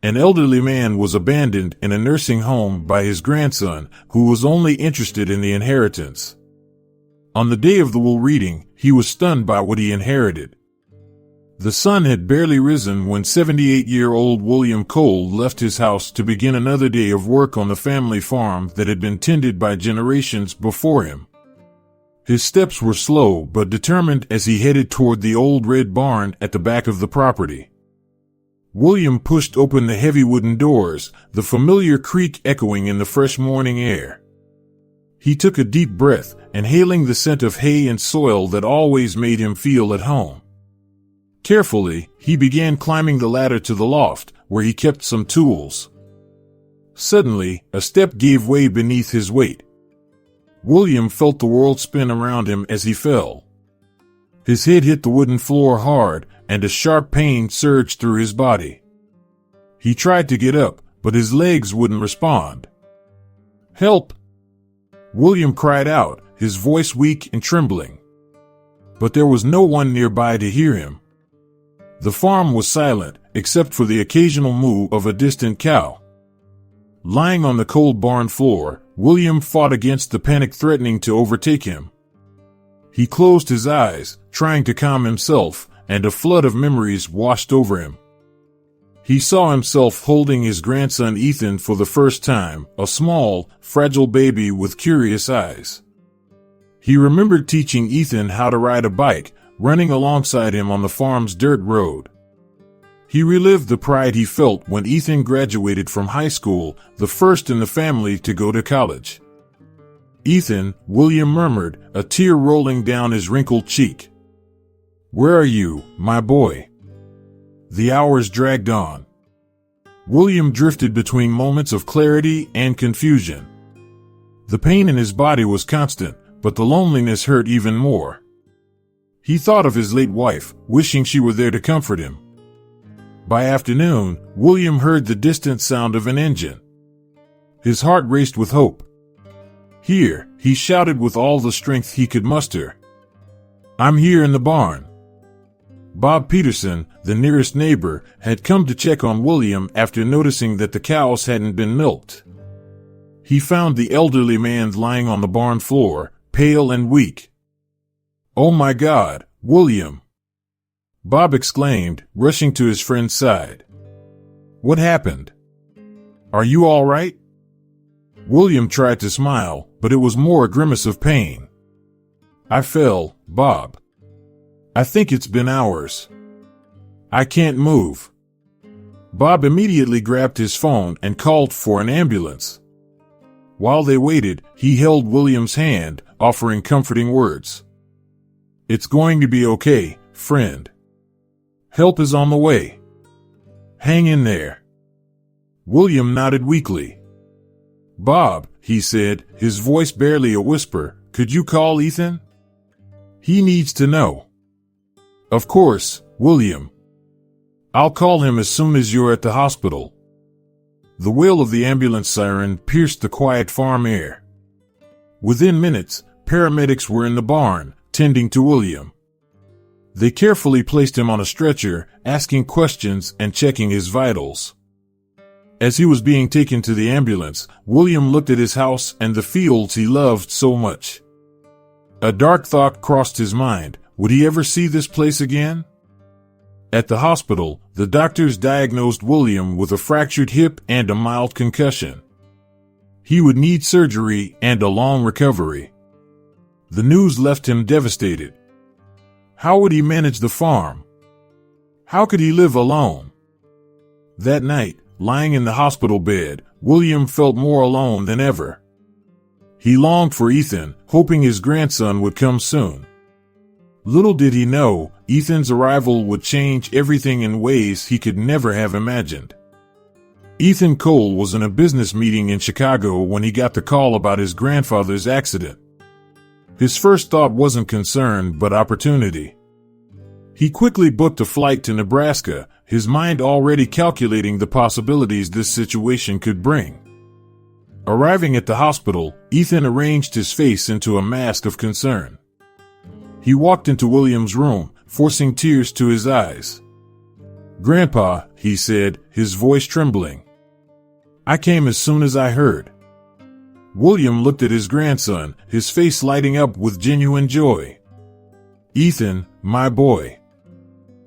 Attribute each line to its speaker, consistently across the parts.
Speaker 1: An elderly man was abandoned in a nursing home by his grandson, who was only interested in the inheritance. On the day of the will reading, he was stunned by what he inherited. The sun had barely risen when 78-year-old William Cole left his house to begin another day of work on the family farm that had been tended by generations before him. His steps were slow but determined as he headed toward the old red barn at the back of the property. William pushed open the heavy wooden doors, the familiar creak echoing in the fresh morning air. He took a deep breath, inhaling the scent of hay and soil that always made him feel at home. Carefully, he began climbing the ladder to the loft, where he kept some tools. Suddenly, a step gave way beneath his weight. William felt the world spin around him as he fell. His head hit the wooden floor hard, and a sharp pain surged through his body. He tried to get up, but his legs wouldn't respond. "Help!" William cried out, his voice weak and trembling. But there was no one nearby to hear him. The farm was silent, except for the occasional moo of a distant cow. Lying on the cold barn floor, William fought against the panic threatening to overtake him. He closed his eyes, trying to calm himself, and a flood of memories washed over him. He saw himself holding his grandson Ethan for the first time, a small, fragile baby with curious eyes. He remembered teaching Ethan how to ride a bike, running alongside him on the farm's dirt road. He relived the pride he felt when Ethan graduated from high school, the first in the family to go to college. "Ethan," William murmured, a tear rolling down his wrinkled cheek. "Where are you, my boy?" The hours dragged on. William drifted between moments of clarity and confusion. The pain in his body was constant, but the loneliness hurt even more. He thought of his late wife, wishing she were there to comfort him. By afternoon, William heard the distant sound of an engine. His heart raced with hope. "Here," he shouted with all the strength he could muster. "I'm here in the barn." Bob Peterson, the nearest neighbor, had come to check on William after noticing that the cows hadn't been milked. He found the elderly man lying on the barn floor, pale and weak. "Oh my God, William!" Bob exclaimed, rushing to his friend's side. "What happened? Are you all right?" William tried to smile, but it was more a grimace of pain. "I fell, Bob. I think it's been hours. I can't move." Bob immediately grabbed his phone and called for an ambulance. While they waited, he held William's hand, offering comforting words. "It's going to be okay, friend. Help is on the way. Hang in there." William nodded weakly. "Bob," he said, his voice barely a whisper, "could you call Ethan? He needs to know." "Of course, William. I'll call him as soon as you're at the hospital." The wail of the ambulance siren pierced the quiet farm air. Within minutes, paramedics were in the barn, tending to William. They carefully placed him on a stretcher, asking questions and checking his vitals. As he was being taken to the ambulance, William looked at his house and the fields he loved so much. A dark thought crossed his mind. Would he ever see this place again? At the hospital, the doctors diagnosed William with a fractured hip and a mild concussion. He would need surgery and a long recovery. The news left him devastated. How would he manage the farm? How could he live alone? That night, lying in the hospital bed, William felt more alone than ever. He longed for Ethan, hoping his grandson would come soon. Little did he know, Ethan's arrival would change everything in ways he could never have imagined. Ethan Cole was in a business meeting in Chicago when he got the call about his grandfather's accident. His first thought wasn't concern but opportunity. He quickly booked a flight to Nebraska, his mind already calculating the possibilities this situation could bring. Arriving at the hospital, Ethan arranged his face into a mask of concern. He walked into William's room, forcing tears to his eyes. "Grandpa," he said, his voice trembling. "I came as soon as I heard." William looked at his grandson, his face lighting up with genuine joy. "Ethan, my boy.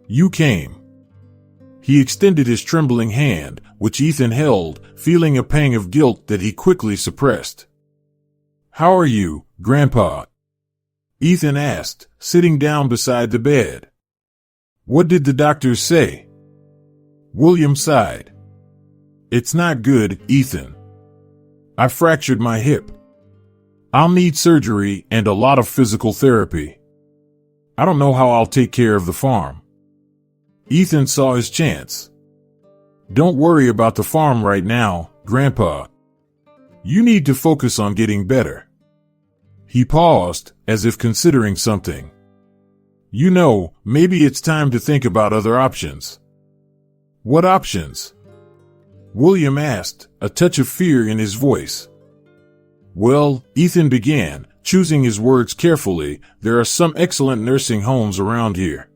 Speaker 1: You came." He extended his trembling hand, which Ethan held, feeling a pang of guilt that he quickly suppressed. "How are you, Grandpa?" Ethan asked, sitting down beside the bed. "What did the doctors say?" William sighed. "It's not good, Ethan. I fractured my hip. I'll need surgery and a lot of physical therapy. I don't know how I'll take care of the farm." Ethan saw his chance. "Don't worry about the farm right now, Grandpa. You need to focus on getting better." He paused, as if considering something. "You know, maybe it's time to think about other options." "What options?" William asked, a touch of fear in his voice. "Well," Ethan began, choosing his words carefully, "there are some excellent nursing homes around here.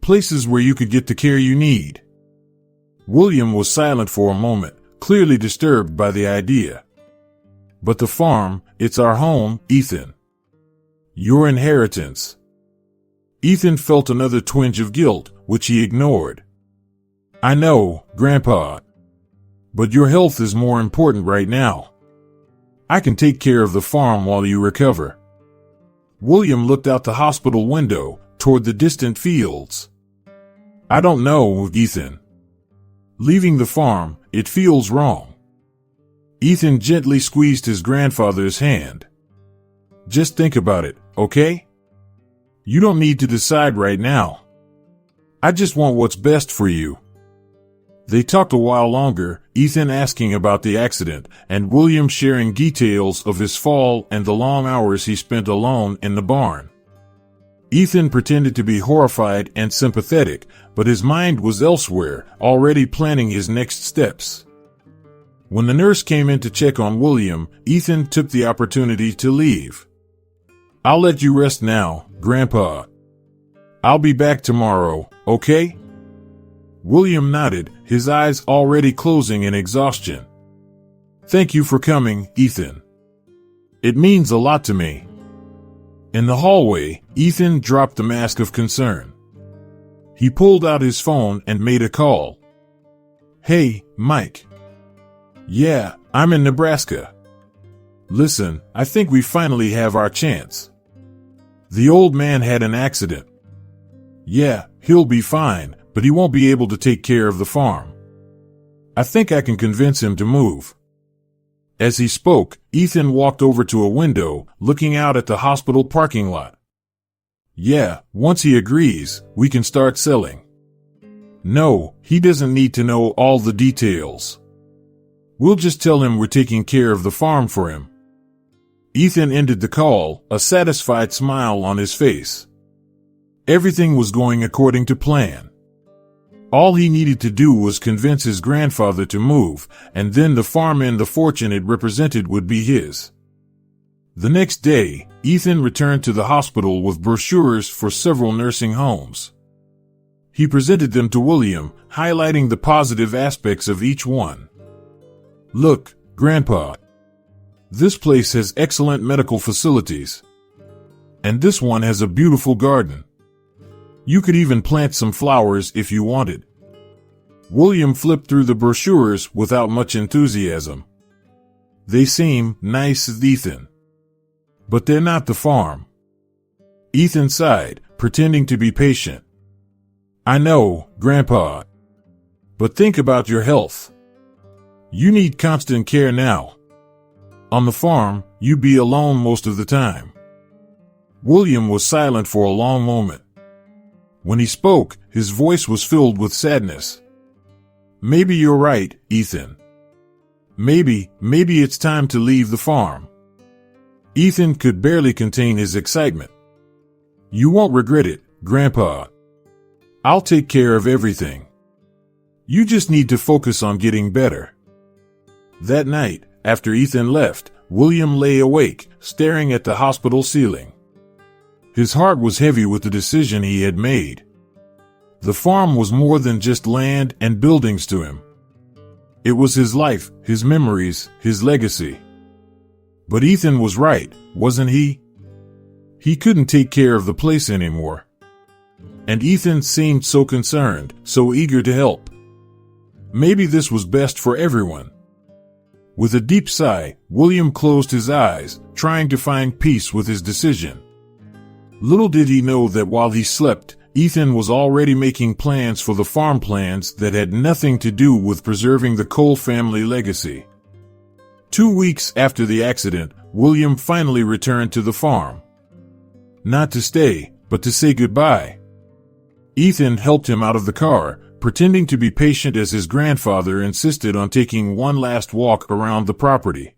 Speaker 1: Places where you could get the care you need." William was silent for a moment, clearly disturbed by the idea. "But the farm, it's our home, Ethan. Your inheritance." Ethan felt another twinge of guilt, which he ignored. "I know, Grandpa. But your health is more important right now. I can take care of the farm while you recover." William looked out the hospital window, toward the distant fields. "I don't know, Ethan. Leaving the farm, it feels wrong." Ethan gently squeezed his grandfather's hand. "Just think about it, okay? You don't need to decide right now. I just want what's best for you." They talked a while longer, Ethan asking about the accident, and William sharing details of his fall and the long hours he spent alone in the barn. Ethan pretended to be horrified and sympathetic, but his mind was elsewhere, already planning his next steps. When the nurse came in to check on William, Ethan took the opportunity to leave. "I'll let you rest now, Grandpa. I'll be back tomorrow, okay?" William nodded, his eyes already closing in exhaustion. "Thank you for coming, Ethan. It means a lot to me." In the hallway, Ethan dropped the mask of concern. He pulled out his phone and made a call. "Hey, Mike." "Yeah, I'm in Nebraska. Listen, I think we finally have our chance. The old man had an accident. Yeah, he'll be fine, but he won't be able to take care of the farm. I think I can convince him to move." As he spoke, Ethan walked over to a window, looking out at the hospital parking lot. "Yeah, once he agrees, we can start selling." "No, he doesn't need to know all the details. We'll just tell him we're taking care of the farm for him." Ethan ended the call, a satisfied smile on his face. Everything was going according to plan. All he needed to do was convince his grandfather to move, and then the farm and the fortune it represented would be his. The next day, Ethan returned to the hospital with brochures for several nursing homes. He presented them to William, highlighting the positive aspects of each one. "Look, Grandpa. This place has excellent medical facilities. And this one has a beautiful garden. You could even plant some flowers if you wanted." William flipped through the brochures without much enthusiasm. "They seem nice, Ethan. But they're not the farm." Ethan sighed, pretending to be patient. "I know, Grandpa. But think about your health. You need constant care now. On the farm, you'd be alone most of the time." William was silent for a long moment. When he spoke, his voice was filled with sadness. "Maybe you're right, Ethan. Maybe it's time to leave the farm." Ethan could barely contain his excitement. "You won't regret it, Grandpa. I'll take care of everything. You just need to focus on getting better." That night, after Ethan left, William lay awake, staring at the hospital ceiling. His heart was heavy with the decision he had made. The farm was more than just land and buildings to him. It was his life, his memories, his legacy. But Ethan was right, wasn't he? He couldn't take care of the place anymore. And Ethan seemed so concerned, so eager to help. Maybe this was best for everyone. With a deep sigh, William closed his eyes, trying to find peace with his decision. Little did he know that while he slept, Ethan was already making plans for the farm plans that had nothing to do with preserving the Cole family legacy. 2 weeks after the accident, William finally returned to the farm. Not to stay, but to say goodbye. Ethan helped him out of the car, pretending to be patient as his grandfather insisted on taking one last walk around the property.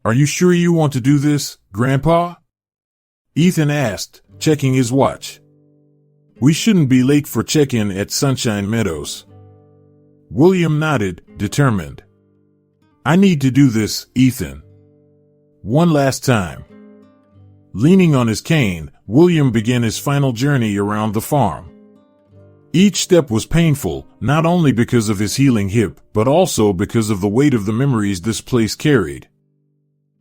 Speaker 1: "Are you sure you want to do this, Grandpa?" Ethan asked, checking his watch. "We shouldn't be late for check-in at Sunshine Meadows." William nodded, determined. "I need to do this, Ethan. One last time." Leaning on his cane, William began his final journey around the farm. Each step was painful, not only because of his healing hip, but also because of the weight of the memories this place carried.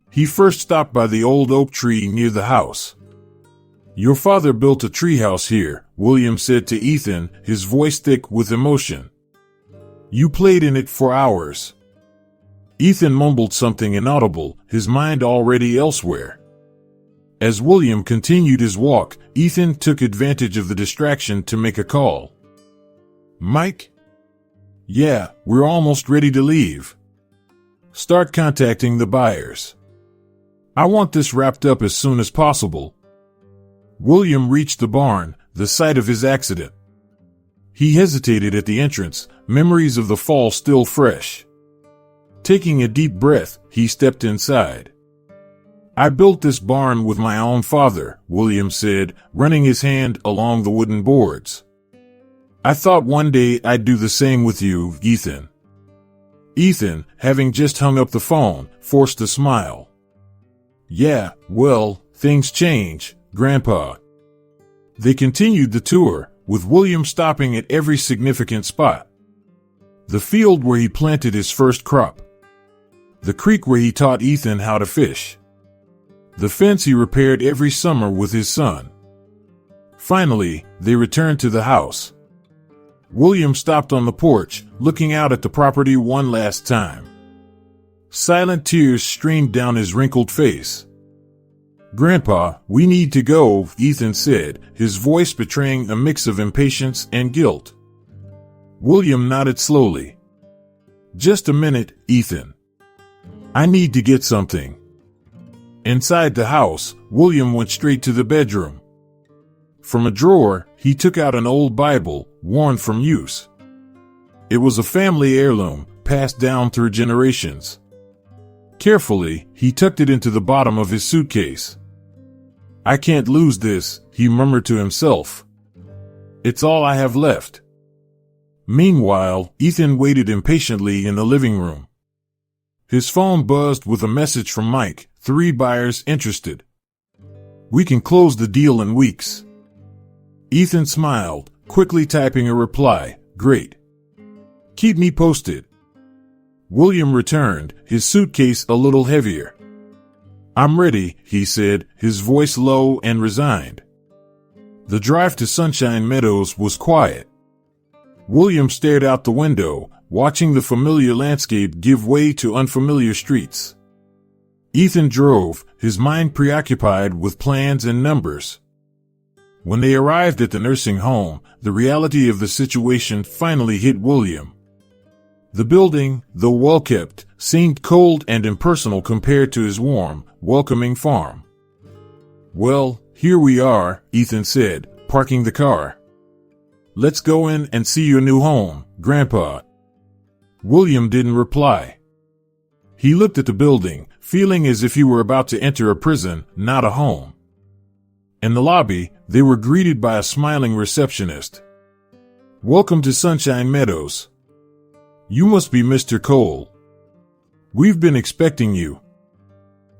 Speaker 1: He first stopped by the old oak tree near the house. "Your father built a treehouse here," William said to Ethan, his voice thick with emotion. "You played in it for hours." Ethan mumbled something inaudible, his mind already elsewhere. As William continued his walk, Ethan took advantage of the distraction to make a call. "Mike?" "Yeah, we're almost ready to leave." "Start contacting the buyers. I want this wrapped up as soon as possible." William reached the barn, the site of his accident. He hesitated at the entrance, memories of the fall still fresh. Taking a deep breath, he stepped inside. "I built this barn with my own father," William said, running his hand along the wooden boards. "I thought one day I'd do the same with you, Ethan." Ethan, having just hung up the phone, forced a smile. "Yeah, well, things change, Grandpa." They continued the tour, with William stopping at every significant spot. The field where he planted his first crop. The creek where he taught Ethan how to fish. The fence he repaired every summer with his son. Finally, they returned to the house. William stopped on the porch, looking out at the property one last time. Silent tears streamed down his wrinkled face. "Grandpa, we need to go," Ethan said, his voice betraying a mix of impatience and guilt. William nodded slowly. "Just a minute, Ethan. I need to get something." Inside the house, William went straight to the bedroom. From a drawer, he took out an old Bible, worn from use. It was a family heirloom, passed down through generations. Carefully, he tucked it into the bottom of his suitcase. "I can't lose this," he murmured to himself. "It's all I have left." Meanwhile, Ethan waited impatiently in the living room. His phone buzzed with a message from Mike, 3 buyers interested. "We can close the deal in weeks." Ethan smiled, quickly typing a reply, "Great. Keep me posted." William returned, his suitcase a little heavier. "I'm ready," he said, his voice low and resigned. The drive to Sunshine Meadows was quiet. William stared out the window, watching the familiar landscape give way to unfamiliar streets. Ethan drove, his mind preoccupied with plans and numbers. When they arrived at the nursing home, the reality of the situation finally hit William. The building, though well-kept, seemed cold and impersonal compared to his warm, welcoming farm. "Well, here we are," Ethan said, parking the car. "Let's go in and see your new home, Grandpa." William didn't reply. He looked at the building, feeling as if he were about to enter a prison, not a home. In the lobby, they were greeted by a smiling receptionist. "Welcome to Sunshine Meadows. You must be Mr. Cole. We've been expecting you."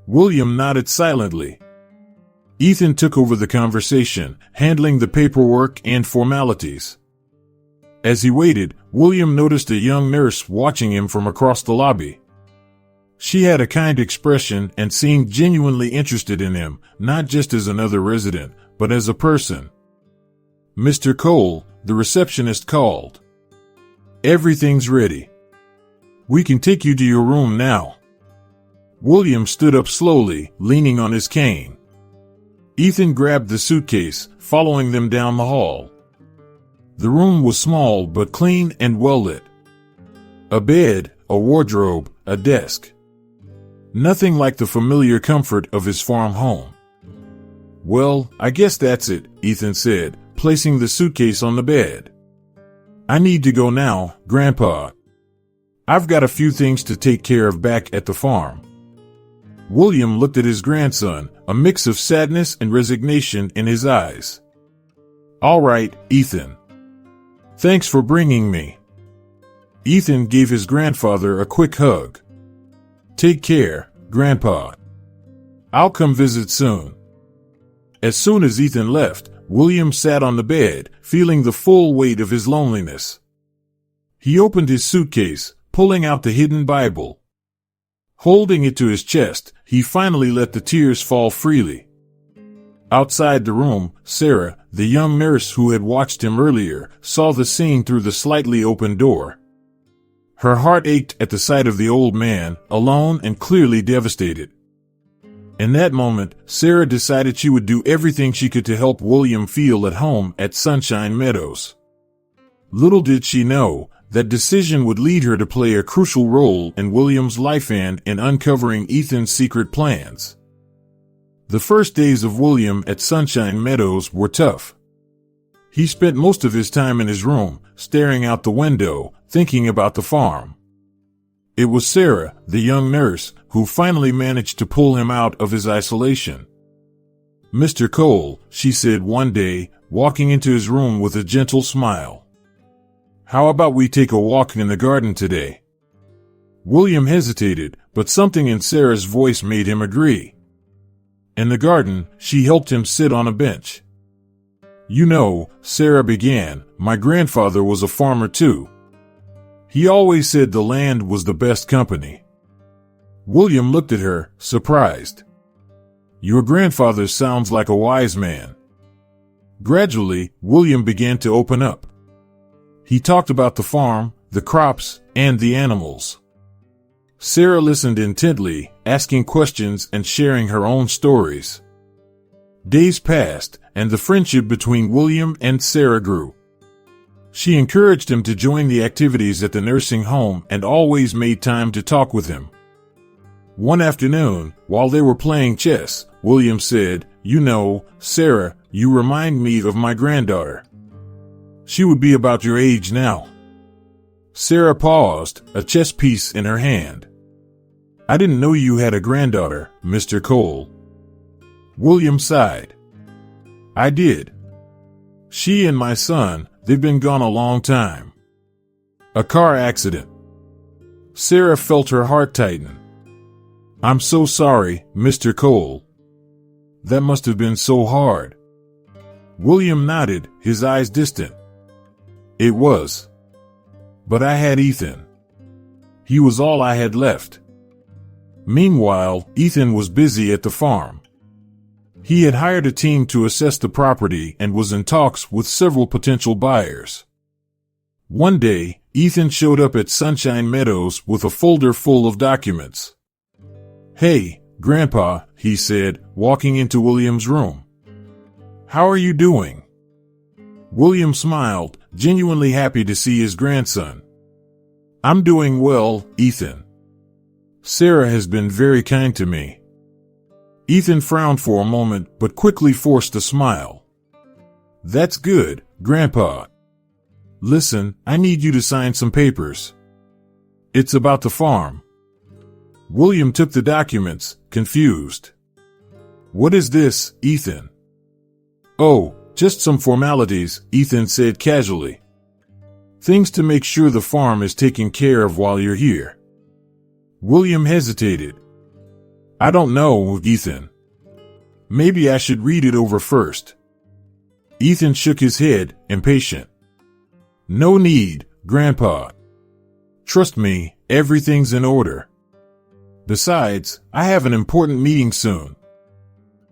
Speaker 1: William nodded silently. Ethan took over the conversation, handling the paperwork and formalities. As he waited, William noticed a young nurse watching him from across the lobby. She had a kind expression and seemed genuinely interested in him, not just as another resident, but as a person. "Mr. Cole," the receptionist called. "Everything's ready. We can take you to your room now." William stood up slowly, leaning on his cane. Ethan grabbed the suitcase, following them down the hall. The room was small but clean and well lit. A bed, a wardrobe, a desk. Nothing like the familiar comfort of his farm home. "Well, I guess that's it," Ethan said, placing the suitcase on the bed. "I need to go now, Grandpa. I've got a few things to take care of back at the farm." William looked at his grandson, a mix of sadness and resignation in his eyes. "All right, Ethan. Thanks for bringing me." Ethan gave his grandfather a quick hug. "Take care, Grandpa. I'll come visit soon." As soon as Ethan left, William sat on the bed, feeling the full weight of his loneliness. He opened his suitcase, pulling out the hidden Bible. Holding it to his chest, he finally let the tears fall freely. Outside the room, Sarah, the young nurse who had watched him earlier, saw the scene through the slightly open door. Her heart ached at the sight of the old man, alone and clearly devastated. In that moment, Sarah decided she would do everything she could to help William feel at home at Sunshine Meadows. Little did she know, that decision would lead her to play a crucial role in William's life and in uncovering Ethan's secret plans. The first days of William at Sunshine Meadows were tough. He spent most of his time in his room, staring out the window, thinking about the farm. It was Sarah, the young nurse, who finally managed to pull him out of his isolation. "Mr. Cole," she said one day, walking into his room with a gentle smile. "How about we take a walk in the garden today?" William hesitated, but something in Sarah's voice made him agree. In the garden, she helped him sit on a bench. "You know," Sarah began, "my grandfather was a farmer too. He always said the land was the best company." William looked at her, surprised. "Your grandfather sounds like a wise man." Gradually, William began to open up. He talked about the farm, the crops, and the animals. Sarah listened intently, asking questions and sharing her own stories. Days passed, and the friendship between William and Sarah grew. She encouraged him to join the activities at the nursing home and always made time to talk with him. One afternoon, while they were playing chess, William said, "You know, Sarah, you remind me of my granddaughter. She would be about your age now." Sarah paused, a chess piece in her hand. "I didn't know you had a granddaughter, Mr. Cole." William sighed. "I did. She and my son, they've been gone a long time. A car accident." Sarah felt her heart tighten. "I'm so sorry, Mr. Cole. That must have been so hard." William nodded, his eyes distant. "It was. But I had Ethan. He was all I had left." Meanwhile, Ethan was busy at the farm. He had hired a team to assess the property and was in talks with several potential buyers. One day, Ethan showed up at Sunshine Meadows with a folder full of documents. "Hey, Grandpa," he said, walking into William's room. "How are you doing?" William smiled, genuinely happy to see his grandson. "I'm doing well, Ethan. Sarah has been very kind to me." Ethan frowned for a moment, but quickly forced a smile. "That's good, Grandpa. Listen, I need you to sign some papers. It's about the farm." William took the documents, confused. "What is this, Ethan?" "Oh, just some formalities," Ethan said casually. "Things to make sure the farm is taken care of while you're here." William hesitated. "I don't know, Ethan. Maybe I should read it over first." Ethan shook his head, impatient. No need, Grandpa. Trust me, everything's in order. Besides, I have an important meeting soon.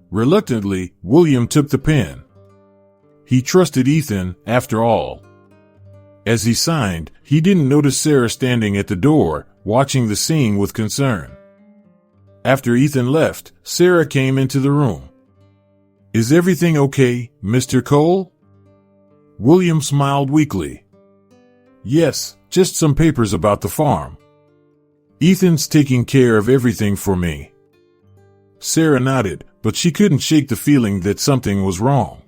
Speaker 1: Reluctantly, William took the pen. He trusted Ethan, after all. As he signed, he didn't notice Sarah standing at the door, watching the scene with concern. After Ethan left, Sarah came into the room. Is everything okay, Mr. Cole? William smiled weakly. Yes, just some papers about the farm. Ethan's taking care of everything for me. Sarah nodded, but she couldn't shake the feeling that something was wrong.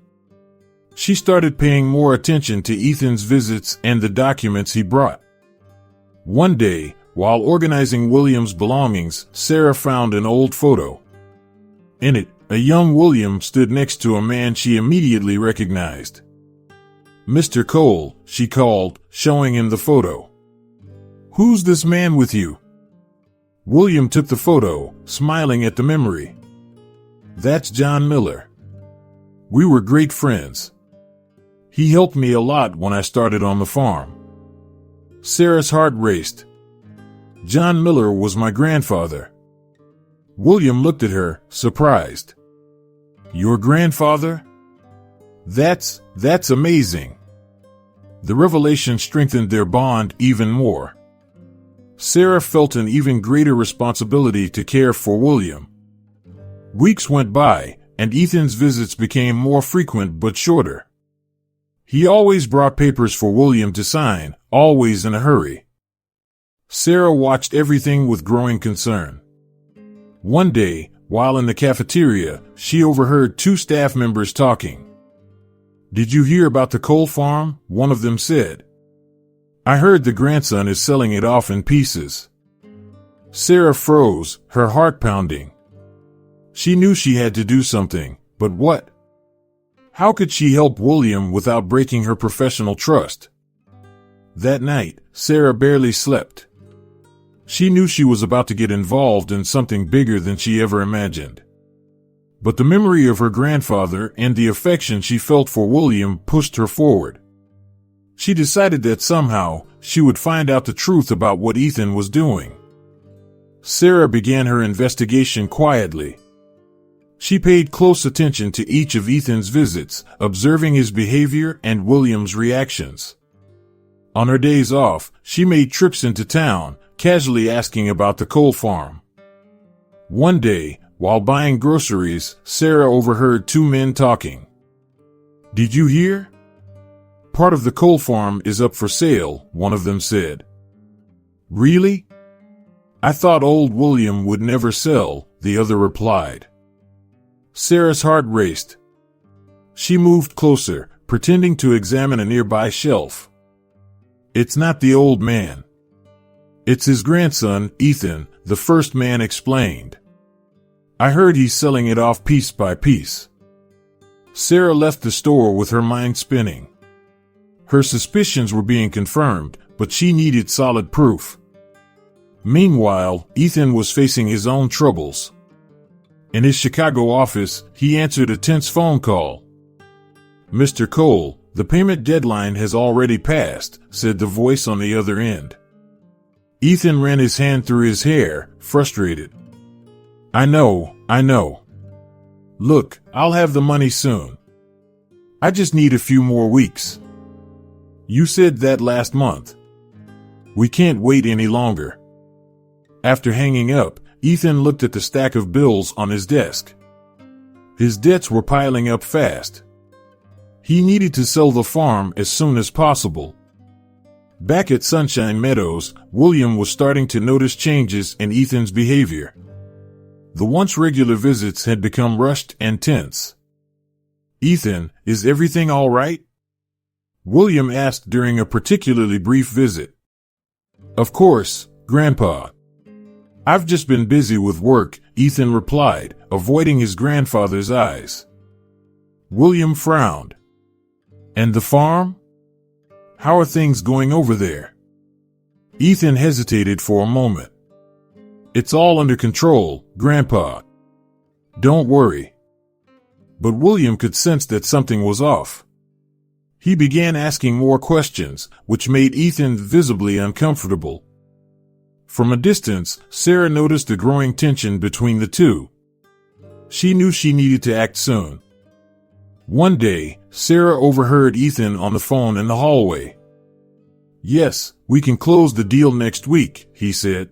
Speaker 1: She started paying more attention to Ethan's visits and the documents he brought. One day, while organizing William's belongings, Sarah found an old photo. In it, a young William stood next to a man she immediately recognized. Mr. Cole, she called, showing him the photo. Who's this man with you? William took the photo, smiling at the memory. That's John Miller. We were great friends. He helped me a lot when I started on the farm. Sarah's heart raced. John Miller was my grandfather. William looked at her, surprised. Your grandfather? That's amazing. The revelation strengthened their bond even more. Sarah felt an even greater responsibility to care for William. Weeks went by, and Ethan's visits became more frequent but shorter. He always brought papers for William to sign, always in a hurry. Sarah watched everything with growing concern. One day, while in the cafeteria, she overheard two staff members talking. Did you hear about the Cole farm? One of them said. I heard the grandson is selling it off in pieces. Sarah froze, her heart pounding. She knew she had to do something, but what? How could she help William without breaking her professional trust? That night, Sarah barely slept. She knew she was about to get involved in something bigger than she ever imagined. But the memory of her grandfather and the affection she felt for William pushed her forward. She decided that somehow she would find out the truth about what Ethan was doing. Sarah began her investigation quietly. She paid close attention to each of Ethan's visits, observing his behavior and William's reactions. On her days off, she made trips into town, casually asking about the Cole farm. One day, while buying groceries, Sarah overheard two men talking. Did you hear? Part of the Cole farm is up for sale, one of them said. Really? I thought old William would never sell, the other replied. Sarah's heart raced. She moved closer, pretending to examine a nearby shelf. It's not the old man. It's his grandson, Ethan, the first man explained. I heard he's selling it off piece by piece. Sarah left the store with her mind spinning. Her suspicions were being confirmed, but she needed solid proof. Meanwhile, Ethan was facing his own troubles. In his Chicago office, he answered a tense phone call. Mr. Cole, the payment deadline has already passed, said the voice on the other end. Ethan ran his hand through his hair, frustrated. I know. Look, I'll have the money soon. I just need a few more weeks. You said that last month. We can't wait any longer. After hanging up, Ethan looked at the stack of bills on his desk. His debts were piling up fast. He needed to sell the farm as soon as possible. Back at Sunshine Meadows, William was starting to notice changes in Ethan's behavior. The once regular visits had become rushed and tense. Ethan, is everything all right? William asked during a particularly brief visit. Of course, Grandpa. I've just been busy with work, Ethan replied, avoiding his grandfather's eyes. William frowned. And the farm? How are things going over there? Ethan hesitated for a moment. It's all under control, Grandpa. Don't worry. But William could sense that something was off. He began asking more questions, which made Ethan visibly uncomfortable. From a distance, Sarah noticed the growing tension between the two. She knew she needed to act soon. One day, Sarah overheard Ethan on the phone in the hallway. "Yes, we can close the deal next week," he said.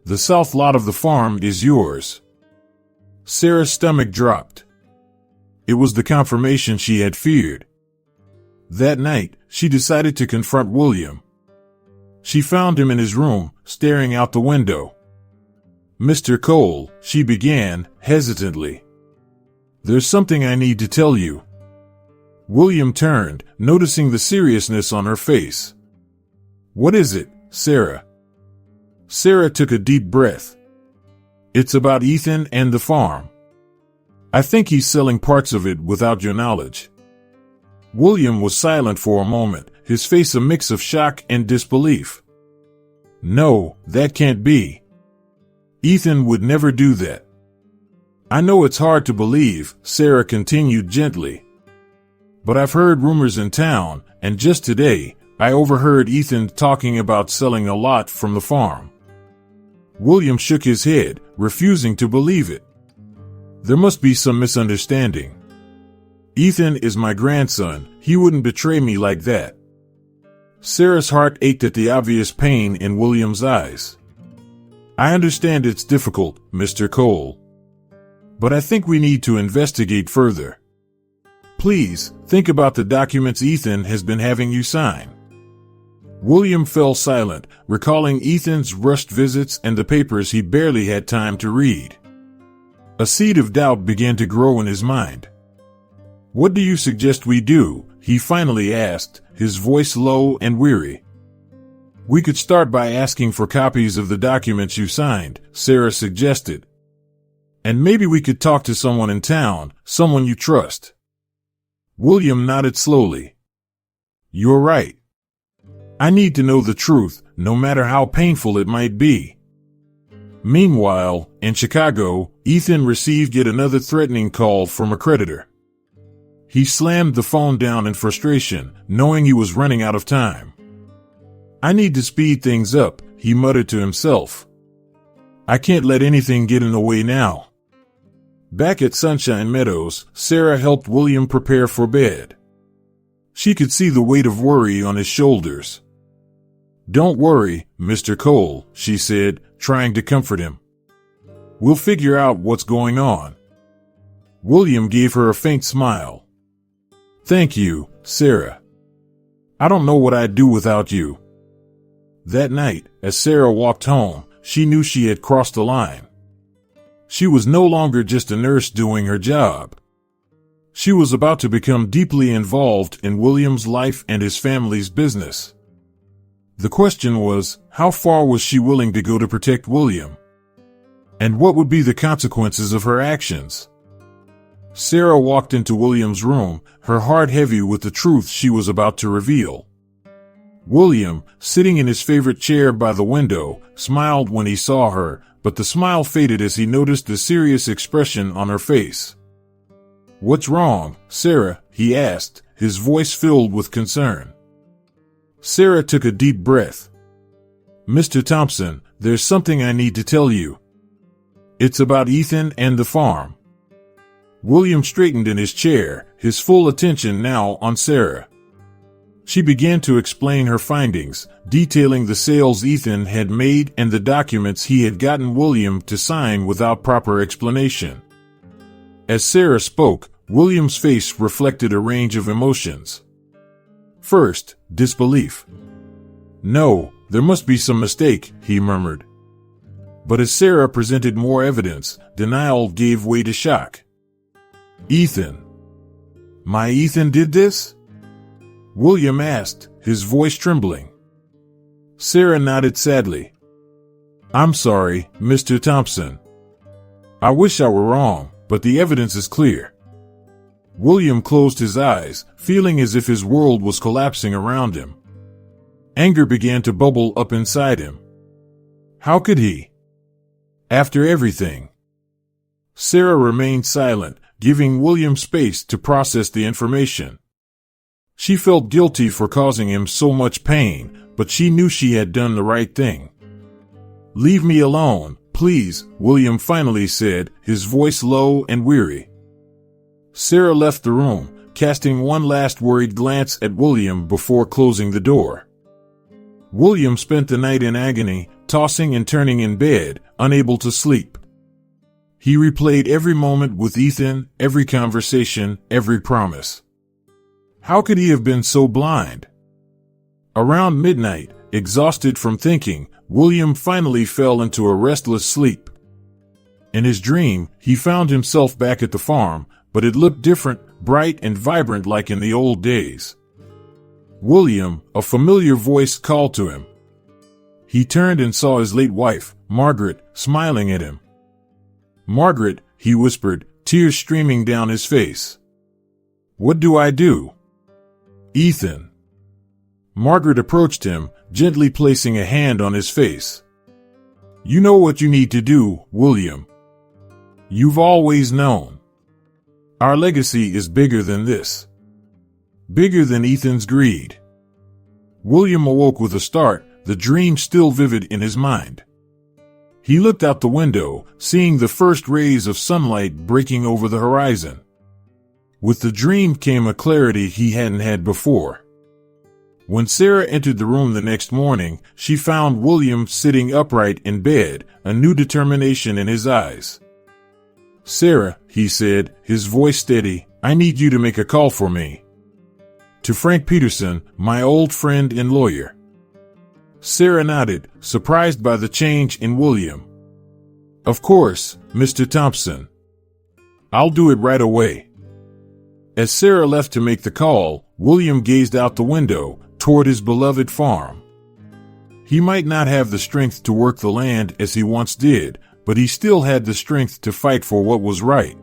Speaker 1: "The south lot of the farm is yours." Sarah's stomach dropped. It was the confirmation she had feared. That night, she decided to confront William. She found him in his room, staring out the window. "Mr. Cole," she began, hesitantly. "There's something I need to tell you." William turned, noticing the seriousness on her face. "What is it, Sarah?" Sarah took a deep breath. "It's about Ethan and the farm. I think he's selling parts of it without your knowledge." William was silent for a moment, his face a mix of shock and disbelief. "No, that can't be. Ethan would never do that." "I know it's hard to believe," Sarah continued gently. "But I've heard rumors in town, and just today, I overheard Ethan talking about selling a lot from the farm." William shook his head, refusing to believe it. "There must be some misunderstanding. Ethan is my grandson, he wouldn't betray me like that." Sarah's heart ached at the obvious pain in William's eyes. "I understand it's difficult, Mr. Cole. But I think we need to investigate further. Please, think about the documents Ethan has been having you sign." William fell silent, recalling Ethan's rushed visits and the papers he barely had time to read. A seed of doubt began to grow in his mind. "What do you suggest we do?" he finally asked, his voice low and weary. "We could start by asking for copies of the documents you signed," Sarah suggested. "And maybe we could talk to someone in town, someone you trust." William nodded slowly. "You're right. I need to know the truth, no matter how painful it might be." Meanwhile, in Chicago, Ethan received yet another threatening call from a creditor. He slammed the phone down in frustration, knowing he was running out of time. "I need to speed things up," he muttered to himself. "I can't let anything get in the way now." Back at Sunshine Meadows, Sarah helped William prepare for bed. She could see the weight of worry on his shoulders. "Don't worry, Mr. Cole," she said, trying to comfort him. "We'll figure out what's going on." William gave her a faint smile. "Thank you, Sarah. I don't know what I'd do without you." That night, as Sarah walked home, she knew she had crossed the line. She was no longer just a nurse doing her job. She was about to become deeply involved in William's life and his family's business. The question was, how far was she willing to go to protect William? And what would be the consequences of her actions? Sarah walked into William's room, her heart heavy with the truth she was about to reveal. William, sitting in his favorite chair by the window, smiled when he saw her, but the smile faded as he noticed the serious expression on her face. "What's wrong, Sarah?" he asked, his voice filled with concern. Sarah took a deep breath. "Mr. Thompson, there's something I need to tell you. It's about Ethan and the farm." William straightened in his chair, his full attention now on Sarah. She began to explain her findings, detailing the sales Ethan had made and the documents he had gotten William to sign without proper explanation. As Sarah spoke, William's face reflected a range of emotions. First, disbelief. "No, there must be some mistake," he murmured. But as Sarah presented more evidence, denial gave way to shock. "Ethan. My Ethan did this?" William asked, his voice trembling. Sarah nodded sadly. "I'm sorry, Mr. Thompson. I wish I were wrong, but the evidence is clear." William closed his eyes, feeling as if his world was collapsing around him. Anger began to bubble up inside him. How could he? After everything. Sarah remained silent, giving William space to process the information. She felt guilty for causing him so much pain, but she knew she had done the right thing. "Leave me alone, please," William finally said, his voice low and weary. Sarah left the room, casting one last worried glance at William before closing the door. William spent the night in agony, tossing and turning in bed, unable to sleep. He replayed every moment with Ethan, every conversation, every promise. How could he have been so blind? Around midnight, exhausted from thinking, William finally fell into a restless sleep. In his dream, he found himself back at the farm, but it looked different, bright and vibrant like in the old days. "William," a familiar voice called to him. He turned and saw his late wife, Margaret, smiling at him. "Margaret," he whispered, tears streaming down his face. "What do I do?" "Ethan." Margaret approached him, gently placing a hand on his face. "You know what you need to do, William. You've always known. Our legacy is bigger than this. Bigger than Ethan's greed." William awoke with a start, the dream still vivid in his mind. He looked out the window, seeing the first rays of sunlight breaking over the horizon. With the dream came a clarity he hadn't had before. When Sarah entered the room the next morning, she found William sitting upright in bed, a new determination in his eyes. "Sarah," he said, his voice steady, "I need you to make a call for me. To Frank Peterson, my old friend and lawyer." Sarah nodded, surprised by the change in William. "Of course, Mr. Thompson. I'll do it right away." As Sarah left to make the call, William gazed out the window, toward his beloved farm. He might not have the strength to work the land as he once did, but he still had the strength to fight for what was right.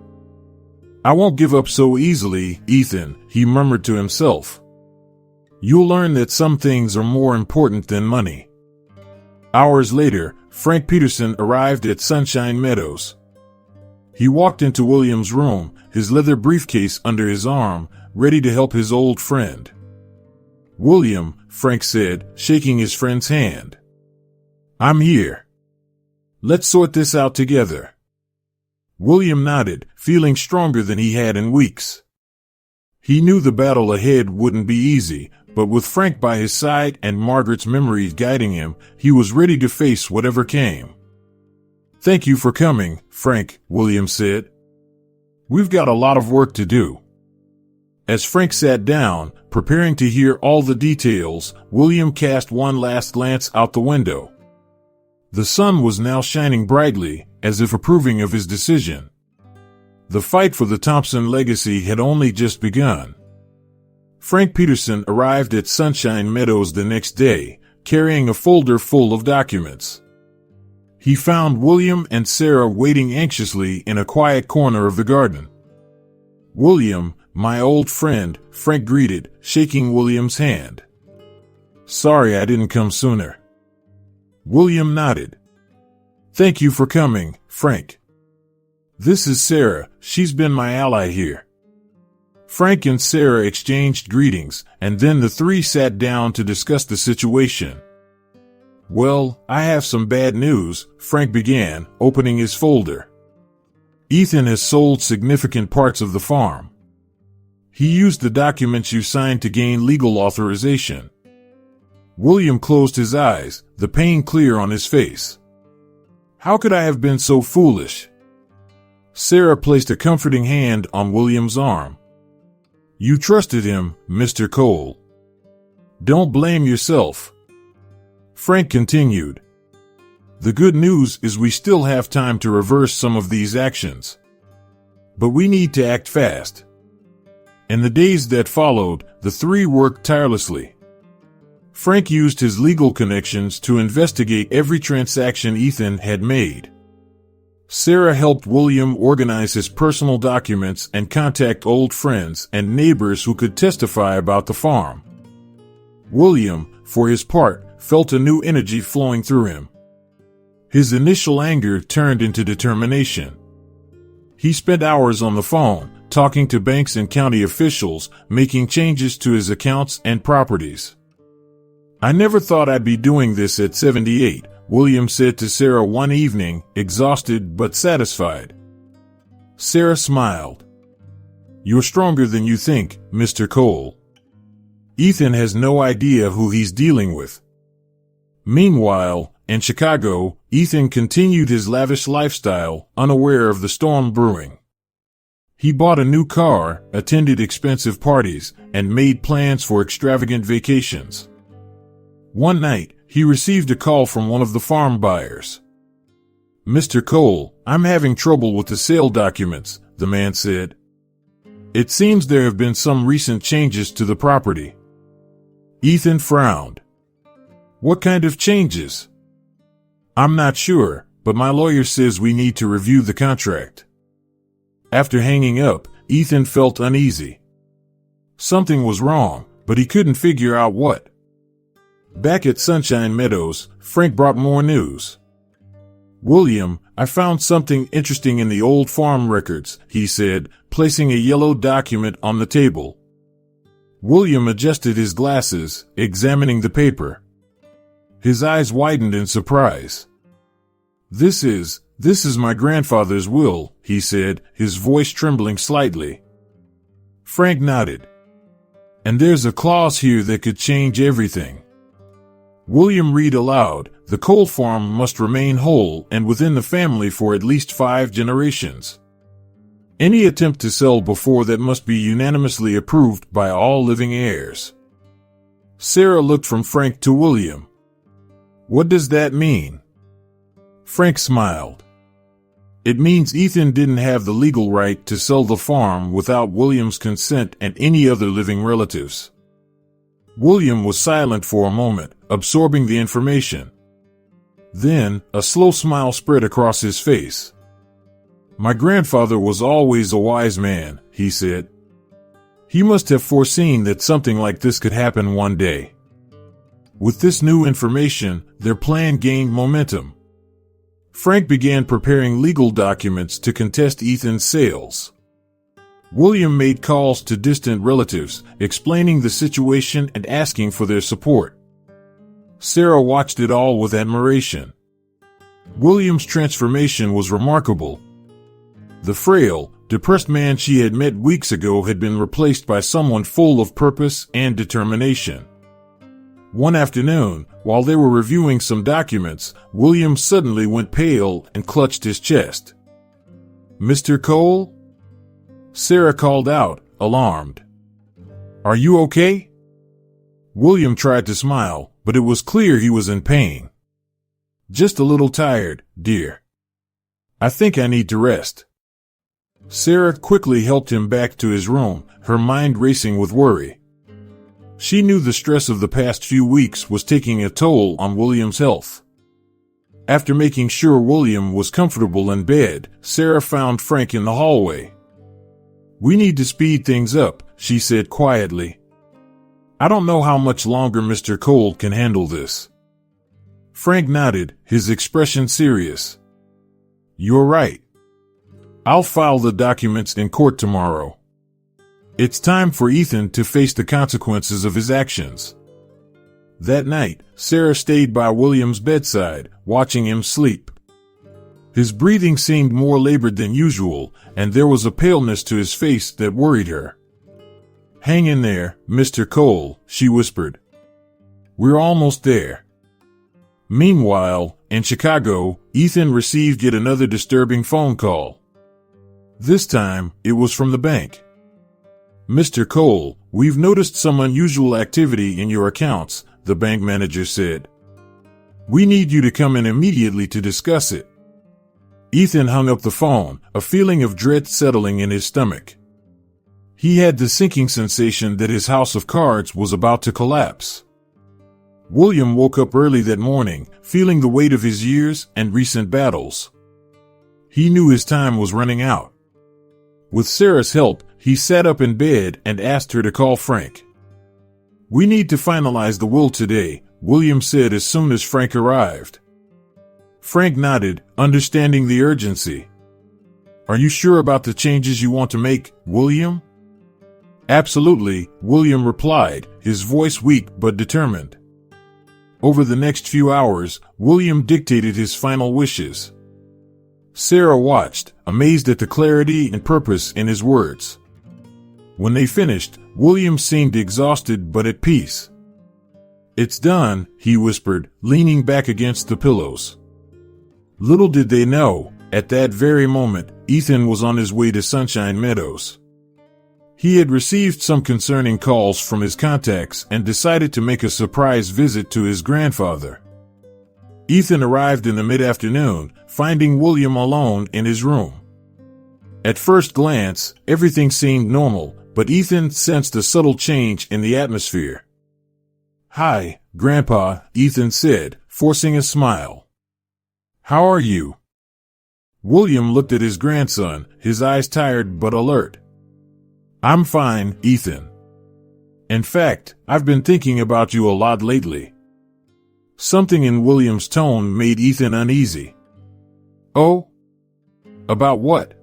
Speaker 1: "I won't give up so easily, Ethan," he murmured to himself. "You'll learn that some things are more important than money." Hours later, Frank Peterson arrived at Sunshine Meadows. He walked into William's room, his leather briefcase under his arm, ready to help his old friend. "William," Frank said, shaking his friend's hand. "I'm here. Let's sort this out together." William nodded, feeling stronger than he had in weeks. He knew the battle ahead wouldn't be easy, but with Frank by his side and Margaret's memories guiding him, he was ready to face whatever came. "Thank you for coming, Frank," William said. "We've got a lot of work to do." As Frank sat down, preparing to hear all the details, William cast one last glance out the window. The sun was now shining brightly, as if approving of his decision. The fight for the Thompson legacy had only just begun. Frank Peterson arrived at Sunshine Meadows the next day, carrying a folder full of documents. He found William and Sarah waiting anxiously in a quiet corner of the garden. "William, my old friend," Frank greeted, shaking William's hand. "Sorry I didn't come sooner." William nodded. "Thank you for coming, Frank. This is Sarah, she's been my ally here." Frank and Sarah exchanged greetings, and then the three sat down to discuss the situation. "Well, I have some bad news," Frank began, opening his folder. "Ethan has sold significant parts of the farm. He used the documents you signed to gain legal authorization." William closed his eyes, the pain clear on his face. "How could I have been so foolish?" Sarah placed a comforting hand on William's arm. "You trusted him, Mr. Cole. Don't blame yourself." Frank continued. "The good news is we still have time to reverse some of these actions. But we need to act fast." In the days that followed, the three worked tirelessly. Frank used his legal connections to investigate every transaction Ethan had made. Sarah helped William organize his personal documents and contact old friends and neighbors who could testify about the farm. William, for his part, felt a new energy flowing through him. His initial anger turned into determination. He spent hours on the phone, talking to banks and county officials, making changes to his accounts and properties. "I never thought I'd be doing this at 78, William said to Sarah one evening, exhausted but satisfied. Sarah smiled. "You're stronger than you think, Mr. Cole. Ethan has no idea who he's dealing with." Meanwhile, in Chicago, Ethan continued his lavish lifestyle, unaware of the storm brewing. He bought a new car, attended expensive parties, and made plans for extravagant vacations. One night, he received a call from one of the farm buyers. "Mr. Cole, I'm having trouble with the sale documents," the man said. "It seems there have been some recent changes to the property." Ethan frowned. "What kind of changes?" "I'm not sure, but my lawyer says we need to review the contract." After hanging up, Ethan felt uneasy. Something was wrong, but he couldn't figure out what. Back at Sunshine Meadows, Frank brought more news. "William, I found something interesting in the old farm records," he said, placing a yellow document on the table. William adjusted his glasses, examining the paper. His eyes widened in surprise. This is my grandfather's will," he said, his voice trembling slightly. Frank nodded. "And there's a clause here that could change everything." William read aloud, "The Cole farm must remain whole and within the family for at least 5 generations. Any attempt to sell before that must be unanimously approved by all living heirs." Sarah looked from Frank to William. "What does that mean?" Frank smiled. "It means Ethan didn't have the legal right to sell the farm without William's consent and any other living relatives." William was silent for a moment, absorbing the information. Then, a slow smile spread across his face. "My grandfather was always a wise man," he said. "He must have foreseen that something like this could happen one day." With this new information, their plan gained momentum. Frank began preparing legal documents to contest Ethan's sales. William made calls to distant relatives, explaining the situation and asking for their support. Sarah watched it all with admiration. William's transformation was remarkable. The frail, depressed man she had met weeks ago had been replaced by someone full of purpose and determination. One afternoon, while they were reviewing some documents, William suddenly went pale and clutched his chest. "Mr. Cole?" Sarah called out, alarmed. "Are you okay?" William tried to smile, but it was clear he was in pain. "Just a little tired, dear. I think I need to rest." Sarah quickly helped him back to his room, her mind racing with worry. She knew the stress of the past few weeks was taking a toll on William's health. After making sure William was comfortable in bed, Sarah found Frank in the hallway. "We need to speed things up," she said quietly. "I don't know how much longer Mr. Cole can handle this." Frank nodded, his expression serious. "You're right. I'll file the documents in court tomorrow. It's time for Ethan to face the consequences of his actions." That night, Sarah stayed by William's bedside, watching him sleep. His breathing seemed more labored than usual, and there was a paleness to his face that worried her. "Hang in there, Mr. Cole," she whispered. "We're almost there." Meanwhile, in Chicago, Ethan received yet another disturbing phone call. This time, it was from the bank. "Mr. Cole, we've noticed some unusual activity in your accounts," the bank manager said. "We need you to come in immediately to discuss it." Ethan hung up the phone, a feeling of dread settling in his stomach. He had the sinking sensation that his house of cards was about to collapse. William woke up early that morning, feeling the weight of his years and recent battles. He knew his time was running out. With Sarah's help, he sat up in bed and asked her to call Frank. "We need to finalize the will today," William said as soon as Frank arrived. Frank nodded, understanding the urgency. Are you sure about the changes you want to make, William? Absolutely, William replied, his voice weak but determined. Over the next few hours, William dictated his final wishes. Sarah watched, amazed at the clarity and purpose in his words. When they finished, William seemed exhausted but at peace. It's done, he whispered, leaning back against the pillows. Little did they know, at that very moment, Ethan was on his way to Sunshine Meadows. He had received some concerning calls from his contacts and decided to make a surprise visit to his grandfather. Ethan arrived in the mid-afternoon, finding William alone in his room. At first glance, everything seemed normal, but Ethan sensed a subtle change in the atmosphere. "Hi, Grandpa," Ethan said, forcing a smile. "How are you?" William looked at his grandson, his eyes tired but alert. "I'm fine, Ethan. In fact, I've been thinking about you a lot lately." Something in William's tone made Ethan uneasy. "Oh? About what?"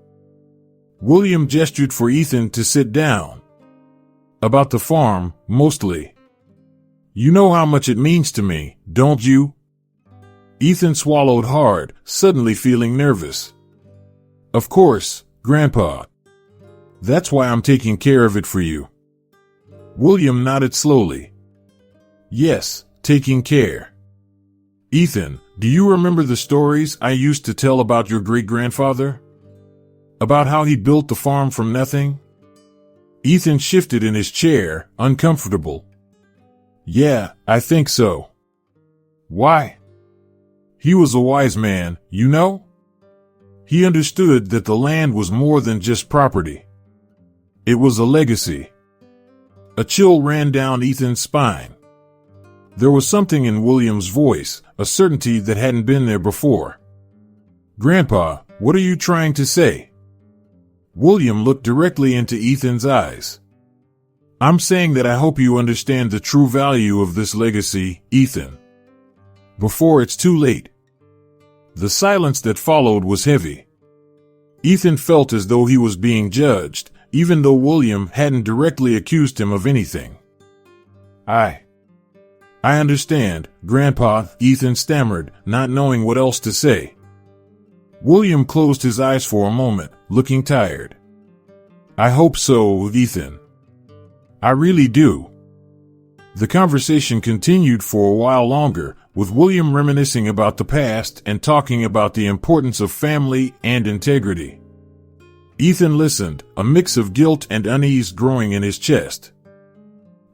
Speaker 1: William gestured for Ethan to sit down. "About the farm, mostly. You know how much it means to me, don't you?" Ethan swallowed hard, suddenly feeling nervous. "Of course, Grandpa. That's why I'm taking care of it for you." William nodded slowly. "Yes, taking care. Ethan, do you remember the stories I used to tell about your great-grandfather? About how he built the farm from nothing?" Ethan shifted in his chair, uncomfortable. "Yeah, I think so." "Why?" "He was a wise man, you know? He understood that the land was more than just property. It was a legacy." A chill ran down Ethan's spine. There was something in William's voice, a certainty that hadn't been there before. "Grandpa, what are you trying to say?" William looked directly into Ethan's eyes. "I'm saying that I hope you understand the true value of this legacy, Ethan. Before it's too late." The silence that followed was heavy. Ethan felt as though he was being judged, even though William hadn't directly accused him of anything. I understand, Grandpa," Ethan stammered, not knowing what else to say. William closed his eyes for a moment, looking tired. "I hope so, Ethan. I really do." The conversation continued for a while longer, with William reminiscing about the past and talking about the importance of family and integrity. Ethan listened, a mix of guilt and unease growing in his chest.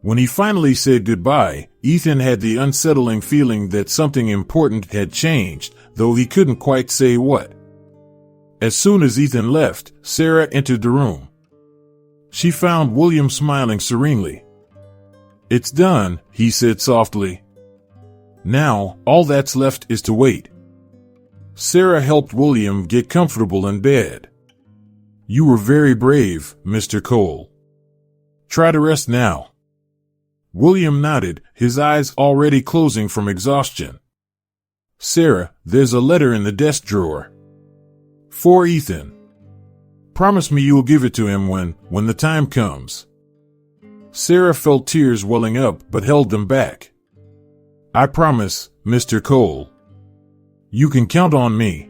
Speaker 1: When he finally said goodbye, Ethan had the unsettling feeling that something important had changed, though he couldn't quite say what. As soon as Ethan left, Sarah entered the room. She found William smiling serenely. "It's done," he said softly. "Now, all that's left is to wait." Sarah helped William get comfortable in bed. "You were very brave, Mr. Cole. Try to rest now." William nodded, his eyes already closing from exhaustion. "Sarah, there's a letter in the desk drawer. For Ethan. Promise me you'll give it to him when the time comes." Sarah felt tears welling up but held them back. "I promise, Mr. Cole. You can count on me."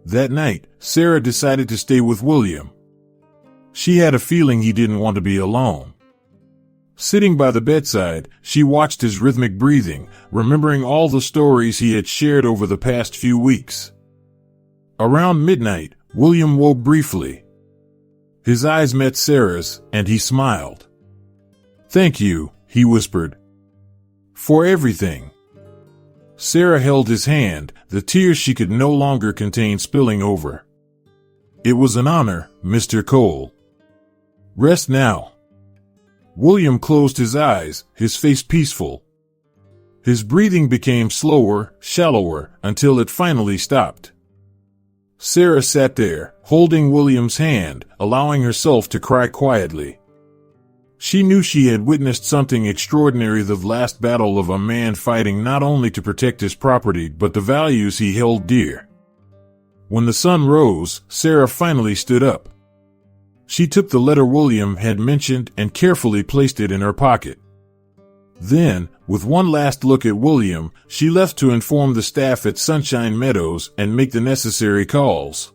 Speaker 1: That night, Sarah decided to stay with William. She had a feeling he didn't want to be alone. Sitting by the bedside, she watched his rhythmic breathing, remembering all the stories he had shared over the past few weeks. Around midnight, William woke briefly. His eyes met Sarah's, and he smiled. "Thank you," he whispered. "For everything." Sarah held his hand, the tears she could no longer contain spilling over. "It was an honor, Mr. Cole. Rest now." William closed his eyes, his face peaceful. His breathing became slower, shallower, until it finally stopped. Sarah sat there, holding William's hand, allowing herself to cry quietly. She knew she had witnessed something extraordinary, the last battle of a man fighting not only to protect his property but the values he held dear. When the sun rose, Sarah finally stood up. She took the letter William had mentioned and carefully placed it in her pocket. Then, with one last look at William, she left to inform the staff at Sunshine Meadows and make the necessary calls.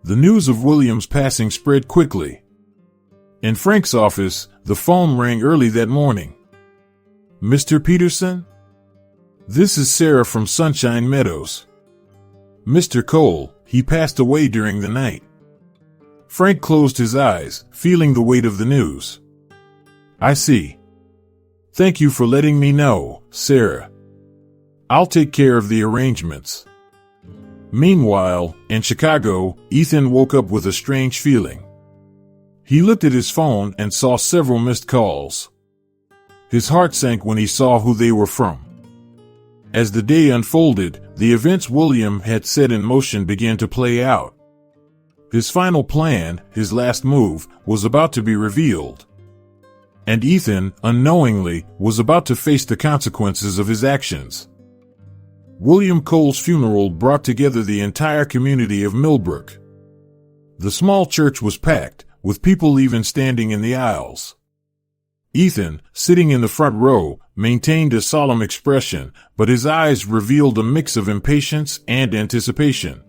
Speaker 1: The news of William's passing spread quickly. In Frank's office, the phone rang early that morning. "Mr. Peterson? This is Sarah from Sunshine Meadows. Mr. Cole, he passed away during the night." Frank closed his eyes, feeling the weight of the news. "I see. Thank you for letting me know, Sarah. I'll take care of the arrangements." Meanwhile, in Chicago, Ethan woke up with a strange feeling. He looked at his phone and saw several missed calls. His heart sank when he saw who they were from. As the day unfolded, the events William had set in motion began to play out. His final plan, his last move, was about to be revealed. And Ethan, unknowingly, was about to face the consequences of his actions. William Cole's funeral brought together the entire community of Millbrook. The small church was packed, with people even standing in the aisles. Ethan, sitting in the front row, maintained a solemn expression, but his eyes revealed a mix of impatience and anticipation.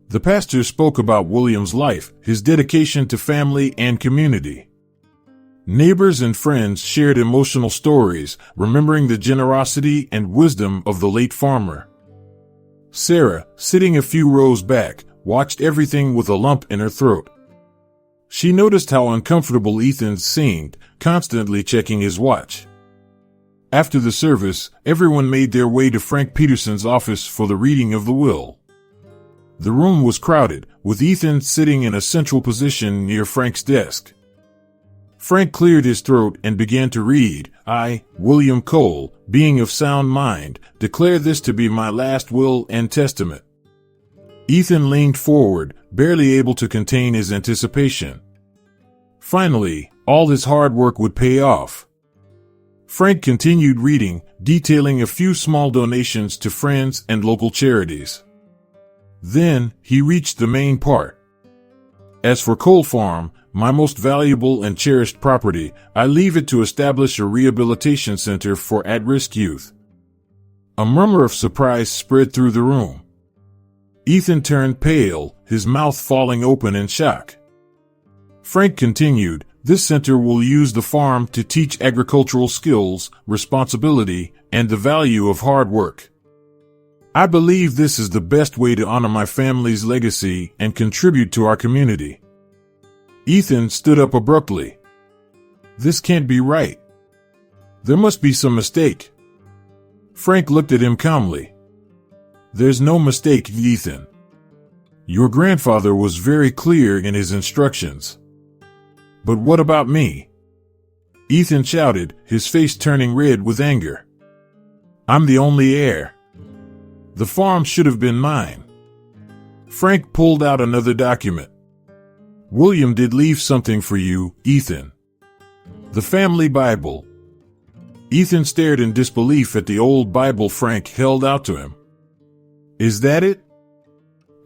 Speaker 1: The pastor spoke about William's life, his dedication to family and community. Neighbors and friends shared emotional stories, remembering the generosity and wisdom of the late farmer. Sarah, sitting a few rows back, watched everything with a lump in her throat. She noticed how uncomfortable Ethan seemed, constantly checking his watch. After the service, everyone made their way to Frank Peterson's office for the reading of the will. The room was crowded, with Ethan sitting in a central position near Frank's desk. Frank cleared his throat and began to read. "I, William Cole, being of sound mind, declare this to be my last will and testament." Ethan leaned forward, barely able to contain his anticipation. Finally, all his hard work would pay off. Frank continued reading, detailing a few small donations to friends and local charities. Then, he reached the main part. "As for Cole Farm, my most valuable and cherished property, I leave it to establish a rehabilitation center for at-risk youth." A murmur of surprise spread through the room. Ethan turned pale, his mouth falling open in shock. Frank continued, "This center will use the farm to teach agricultural skills, responsibility, and the value of hard work. I believe this is the best way to honor my family's legacy and contribute to our community." Ethan stood up abruptly. "This can't be right. There must be some mistake." Frank looked at him calmly. "There's no mistake, Ethan. Your grandfather was very clear in his instructions." "But what about me?" Ethan shouted, his face turning red with anger. "I'm the only heir. The farm should have been mine." Frank pulled out another document. "William did leave something for you, Ethan. The family Bible." Ethan stared in disbelief at the old Bible Frank held out to him. "Is that it?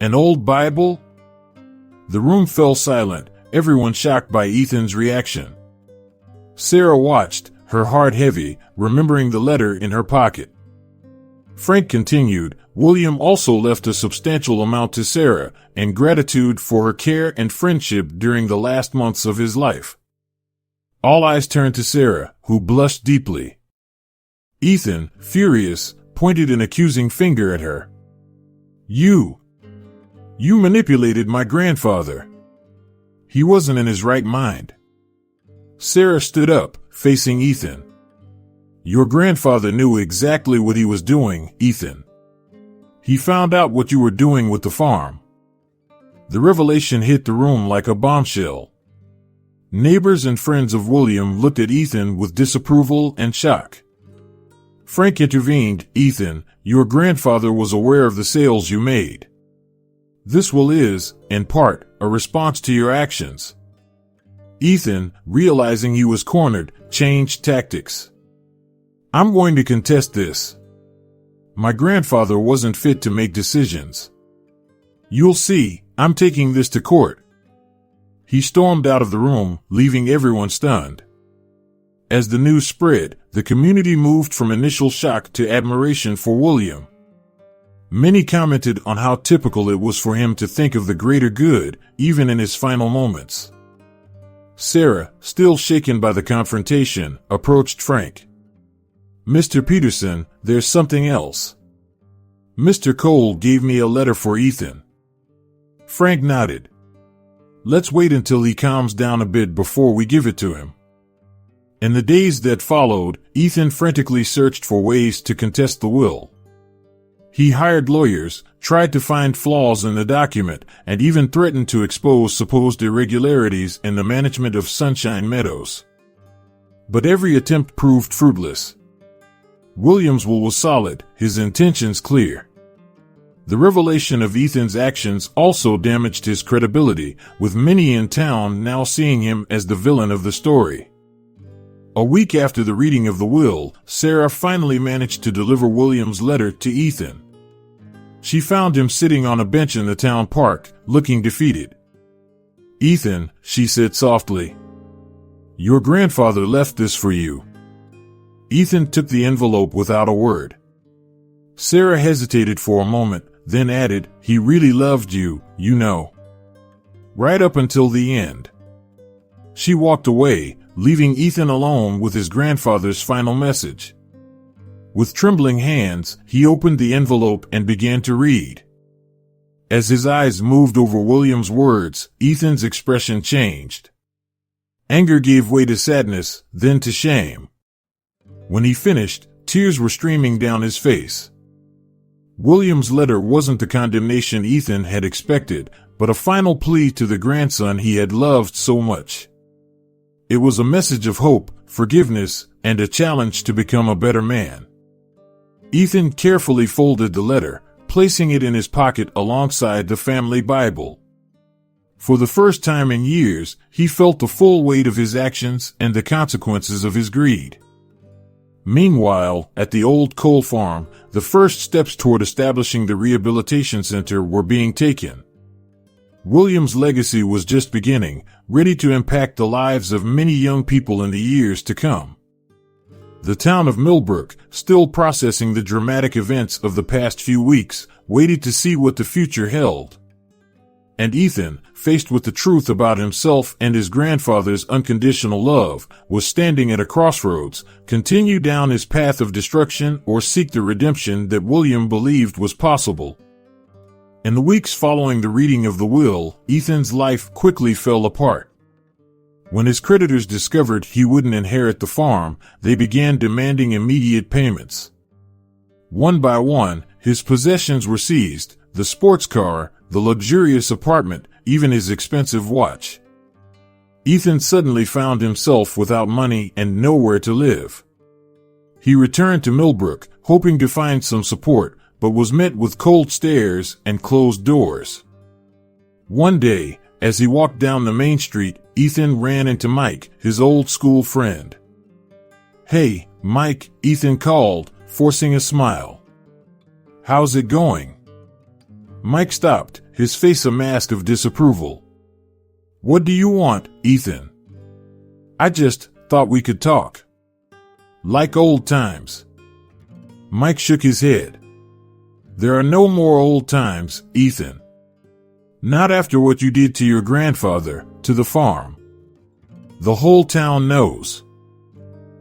Speaker 1: An old Bible?" The room fell silent, everyone shocked by Ethan's reaction. Sarah watched, her heart heavy, remembering the letter in her pocket. Frank continued, "William also left a substantial amount to Sarah, in gratitude for her care and friendship during the last months of his life." All eyes turned to Sarah, who blushed deeply. Ethan, furious, pointed an accusing finger at her. You manipulated my grandfather. He wasn't in his right mind." Sarah stood up, facing Ethan. "Your grandfather knew exactly what he was doing, Ethan. He found out what you were doing with the farm." The revelation hit the room like a bombshell. Neighbors and friends of William looked at Ethan with disapproval and shock. Frank intervened. "Ethan, your grandfather was aware of the sales you made. This will is, in part, a response to your actions." Ethan, realizing he was cornered, changed tactics. "I'm going to contest this. My grandfather wasn't fit to make decisions. You'll see, I'm taking this to court." He stormed out of the room, leaving everyone stunned. As the news spread, the community moved from initial shock to admiration for William. Many commented on how typical it was for him to think of the greater good, even in his final moments. Sarah, still shaken by the confrontation, approached Frank. "Mr. Peterson, there's something else. Mr. Cole gave me a letter for Ethan." Frank nodded. "Let's wait until he calms down a bit before we give it to him." In the days that followed, Ethan frantically searched for ways to contest the will. He hired lawyers, tried to find flaws in the document, and even threatened to expose supposed irregularities in the management of Sunshine Meadows. But every attempt proved fruitless. William's will was solid, his intentions clear. The revelation of Ethan's actions also damaged his credibility, with many in town now seeing him as the villain of the story. A week after the reading of the will, Sarah finally managed to deliver William's letter to Ethan. She found him sitting on a bench in the town park, looking defeated. "Ethan," she said softly, "your grandfather left this for you." Ethan took the envelope without a word. Sarah hesitated for a moment, then added, "He really loved you, you know. Right up until the end." She walked away, leaving Ethan alone with his grandfather's final message. With trembling hands, he opened the envelope and began to read. As his eyes moved over William's words, Ethan's expression changed. Anger gave way to sadness, then to shame. When he finished, tears were streaming down his face. William's letter wasn't the condemnation Ethan had expected, but a final plea to the grandson he had loved so much. It was a message of hope, forgiveness, and a challenge to become a better man. Ethan carefully folded the letter, placing it in his pocket alongside the family Bible. For the first time in years, he felt the full weight of his actions and the consequences of his greed. Meanwhile, at the old coal farm, the first steps toward establishing the rehabilitation center were being taken. William's legacy was just beginning, ready to impact the lives of many young people in the years to come. The town of Millbrook, still processing the dramatic events of the past few weeks, waited to see what the future held. And Ethan, faced with the truth about himself and his grandfather's unconditional love, was standing at a crossroads, continue down his path of destruction or seek the redemption that William believed was possible. In the weeks following the reading of the will, Ethan's life quickly fell apart. When his creditors discovered he wouldn't inherit the farm, they began demanding immediate payments. One by one, his possessions were seized, the sports car, the luxurious apartment, even his expensive watch. Ethan suddenly found himself without money and nowhere to live. He returned to Millbrook, hoping to find some support, but was met with cold stares and closed doors. One day, as he walked down the main street, Ethan ran into Mike, his old school friend. "Hey, Mike," Ethan called, forcing a smile. "How's it going?" Mike stopped, his face a mask of disapproval. "What do you want, Ethan?" "I just thought we could talk. Like old times." Mike shook his head. "There are no more old times, Ethan. Not after what you did to your grandfather, to the farm. The whole town knows."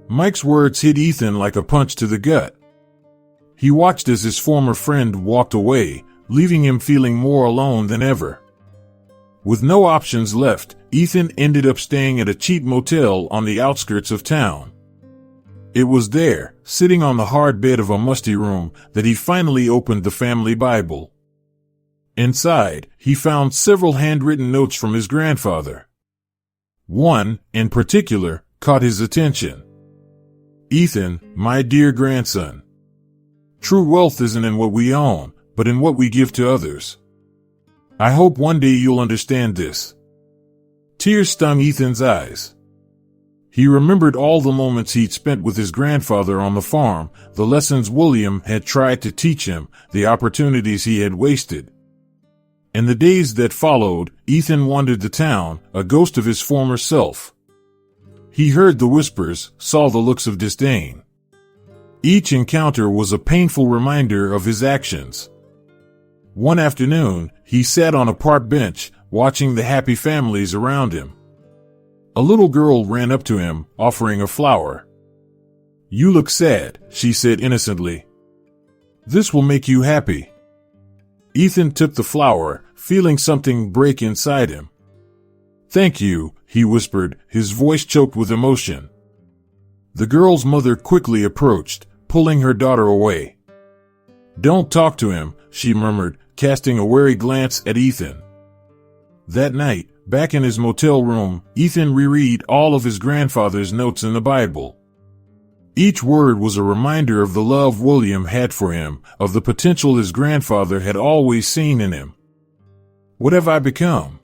Speaker 1: Mike's words hit Ethan like a punch to the gut. He watched as his former friend walked away, leaving him feeling more alone than ever. With no options left, Ethan ended up staying at a cheap motel on the outskirts of town. It was there, sitting on the hard bed of a musty room, that he finally opened the family Bible. Inside, he found several handwritten notes from his grandfather. One, in particular, caught his attention. "Ethan, my dear grandson. True wealth isn't in what we own, but in what we give to others. I hope one day you'll understand this." Tears stung Ethan's eyes. He remembered all the moments he'd spent with his grandfather on the farm, the lessons William had tried to teach him, the opportunities he had wasted. In the days that followed, Ethan wandered the town, a ghost of his former self. He heard the whispers, saw the looks of disdain. Each encounter was a painful reminder of his actions. One afternoon, he sat on a park bench, watching the happy families around him. A little girl ran up to him, offering a flower. "You look sad," she said innocently. "This will make you happy." Ethan took the flower, feeling something break inside him. "Thank you," he whispered, his voice choked with emotion. The girl's mother quickly approached, pulling her daughter away. "Don't talk to him," she murmured, casting a wary glance at Ethan. That night, back in his motel room, Ethan reread all of his grandfather's notes in the Bible. Each word was a reminder of the love William had for him, of the potential his grandfather had always seen in him. "What have I become?"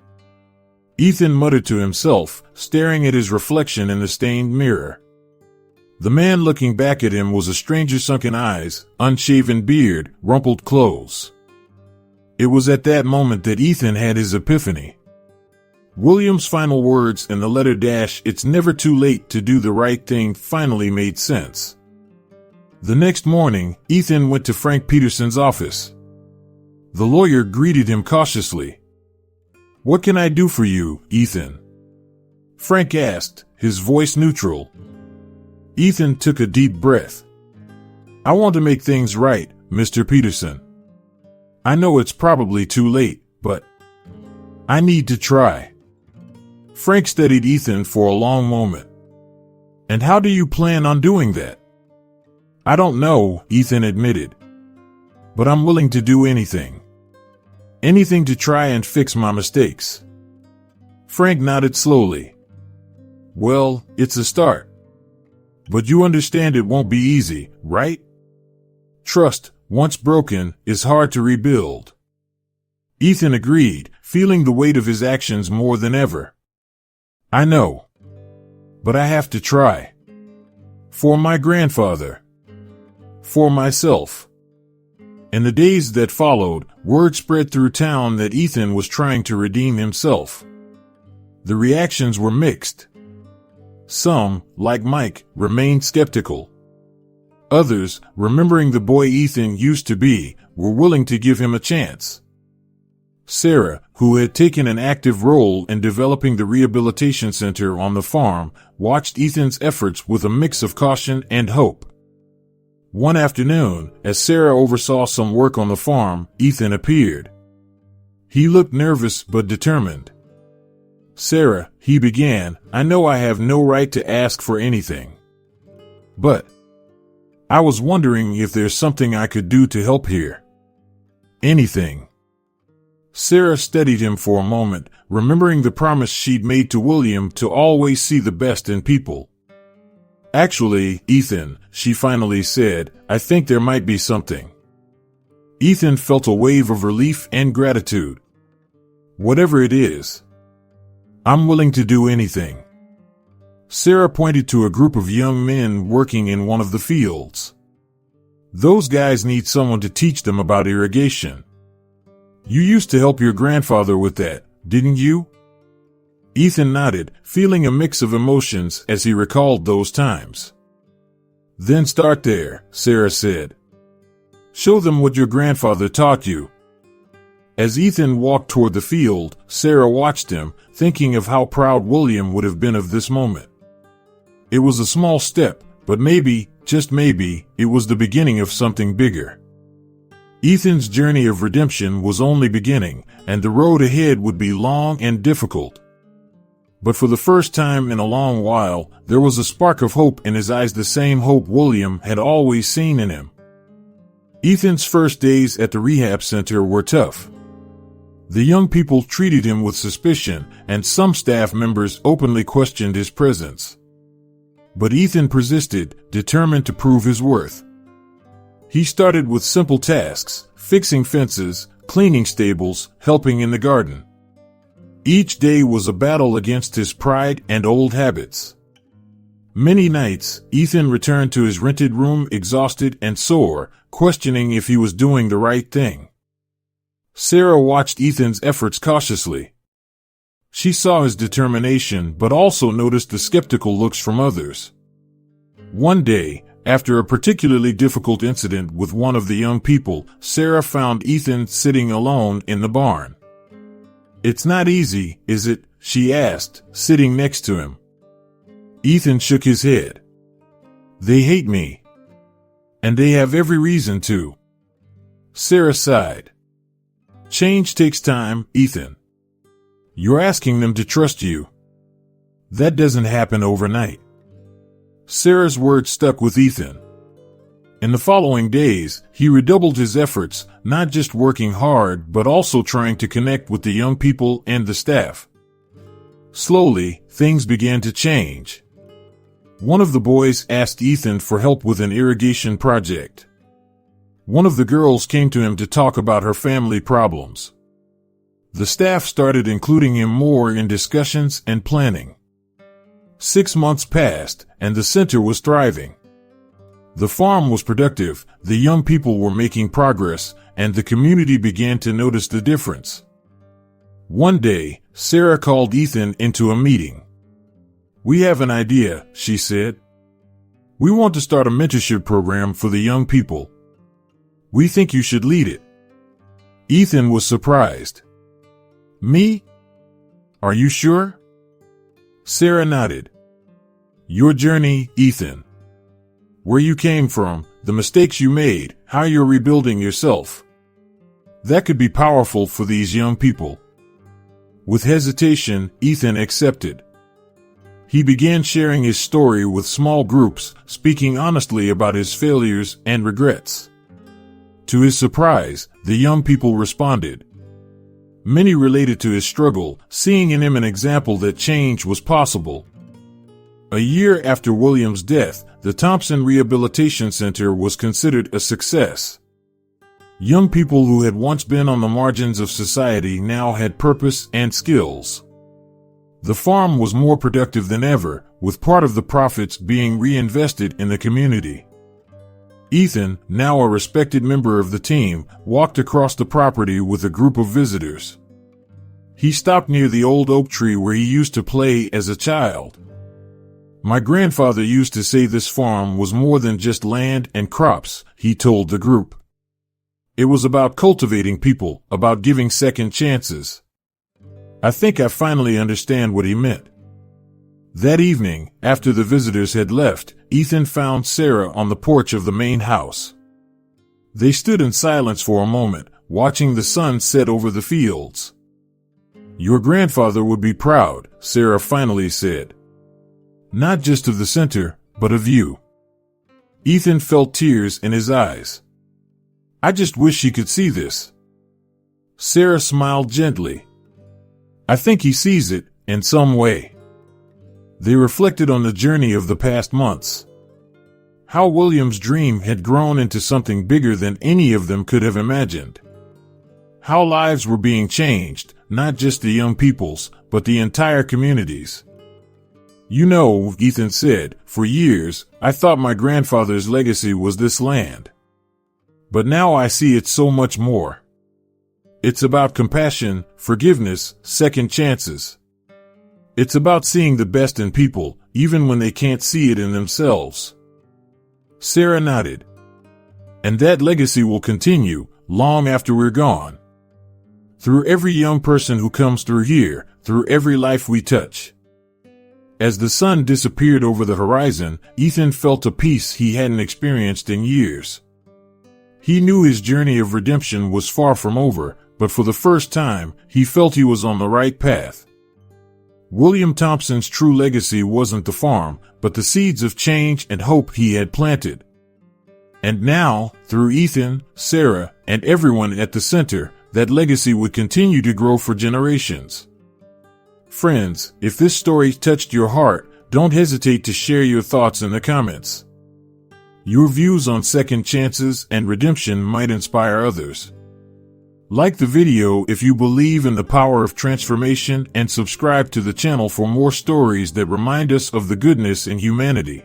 Speaker 1: Ethan muttered to himself, staring at his reflection in the stained mirror. The man looking back at him was a stranger's sunken eyes, unshaven beard, rumpled clothes. It was at that moment that Ethan had his epiphany. William's final words in the letter dash, "It's never too late to do the right thing," finally made sense. The next morning, Ethan went to Frank Peterson's office. The lawyer greeted him cautiously. "What can I do for you, Ethan?" Frank asked, his voice neutral. Ethan took a deep breath. "I want to make things right, Mr. Peterson. I know it's probably too late, but I need to try." Frank studied Ethan for a long moment. "And how do you plan on doing that?" "I don't know," Ethan admitted. "But I'm willing to do anything. Anything to try and fix my mistakes." Frank nodded slowly. "Well, it's a start. But you understand it won't be easy, right? Trust, once broken, is hard to rebuild." Ethan agreed, feeling the weight of his actions more than ever. "I know. But I have to try. For my grandfather. For myself." In the days that followed, word spread through town that Ethan was trying to redeem himself. The reactions were mixed. Some, like Mike, remained skeptical. Others, remembering the boy Ethan used to be, were willing to give him a chance. Sarah, who had taken an active role in developing the rehabilitation center on the farm, watched Ethan's efforts with a mix of caution and hope. One afternoon, as Sarah oversaw some work on the farm, Ethan appeared. He looked nervous but determined. "Sarah," he began, "I know I have no right to ask for anything. But I was wondering if there's something I could do to help here." "Anything." Sarah studied him for a moment, remembering the promise she'd made to William to always see the best in people. "Actually, Ethan," she finally said, "I think there might be something." Ethan felt a wave of relief and gratitude. "Whatever it is, I'm willing to do anything." Sarah pointed to a group of young men working in one of the fields. "Those guys need someone to teach them about irrigation. You used to help your grandfather with that, didn't you?" Ethan nodded, feeling a mix of emotions as he recalled those times. "Then start there," Sarah said. "Show them what your grandfather taught you." As Ethan walked toward the field, Sarah watched him, thinking of how proud William would have been of this moment. It was a small step, but maybe, just maybe, it was the beginning of something bigger. Ethan's journey of redemption was only beginning, and the road ahead would be long and difficult. But for the first time in a long while, there was a spark of hope in his eyes, the same hope William had always seen in him. Ethan's first days at the rehab center were tough. The young people treated him with suspicion, and some staff members openly questioned his presence. But Ethan persisted, determined to prove his worth. He started with simple tasks, fixing fences, cleaning stables, helping in the garden. Each day was a battle against his pride and old habits. Many nights, Ethan returned to his rented room exhausted and sore, questioning if he was doing the right thing. Sarah watched Ethan's efforts cautiously. She saw his determination but also noticed the skeptical looks from others. One day, after a particularly difficult incident with one of the young people, Sarah found Ethan sitting alone in the barn. "It's not easy, is it?" she asked, sitting next to him. Ethan shook his head. "They hate me. And they have every reason to." Sarah sighed. "Change takes time, Ethan. You're asking them to trust you. That doesn't happen overnight." Sarah's words stuck with Ethan. In the following days, he redoubled his efforts, not just working hard but also trying to connect with the young people and the staff. Slowly, things began to change. One of the boys asked Ethan for help with an irrigation project. One of the girls came to him to talk about her family problems. The staff started including him more in discussions and planning. 6 months passed, and the center was thriving. The farm was productive, the young people were making progress, and the community began to notice the difference. One day, Sarah called Ethan into a meeting. "We have an idea," she said. "We want to start a mentorship program for the young people. We think you should lead it." Ethan was surprised. "Me? Are you sure?" Sarah nodded. "Your journey, Ethan. Where you came from, the mistakes you made, how you're rebuilding yourself. That could be powerful for these young people." With hesitation, Ethan accepted. He began sharing his story with small groups, speaking honestly about his failures and regrets. To his surprise, the young people responded. Many related to his struggle, seeing in him an example that change was possible. A year after William's death, the Thompson Rehabilitation Center was considered a success. Young people who had once been on the margins of society now had purpose and skills. The farm was more productive than ever, with part of the profits being reinvested in the community. Ethan, now a respected member of the team, walked across the property with a group of visitors. He stopped near the old oak tree where he used to play as a child. "My grandfather used to say this farm was more than just land and crops," he told the group. "It was about cultivating people, about giving second chances. I think I finally understand what he meant." That evening, after the visitors had left, Ethan found Sarah on the porch of the main house. They stood in silence for a moment, watching the sun set over the fields. "Your grandfather would be proud," Sarah finally said. "Not just of the center, but of you." Ethan felt tears in his eyes. "I just wish he could see this." Sarah smiled gently. "I think he sees it, in some way." They reflected on the journey of the past months. How William's dream had grown into something bigger than any of them could have imagined. How lives were being changed, not just the young people's, but the entire communities. "You know," Ethan said, "for years, I thought my grandfather's legacy was this land. But now I see it's so much more. It's about compassion, forgiveness, second chances. It's about seeing the best in people, even when they can't see it in themselves." Sarah nodded. "And that legacy will continue, long after we're gone. Through every young person who comes through here, through every life we touch." As the sun disappeared over the horizon, Ethan felt a peace he hadn't experienced in years. He knew his journey of redemption was far from over, but for the first time, he felt he was on the right path. William Thompson's true legacy wasn't the farm, but the seeds of change and hope he had planted. And now, through Ethan, Sarah, and everyone at the center, that legacy would continue to grow for generations. Friends, if this story touched your heart, don't hesitate to share your thoughts in the comments. Your views on second chances and redemption might inspire others. Like the video if you believe in the power of transformation, and subscribe to the channel for more stories that remind us of the goodness in humanity.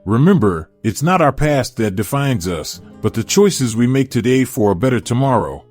Speaker 1: Remember, it's not our past that defines us, but the choices we make today for a better tomorrow.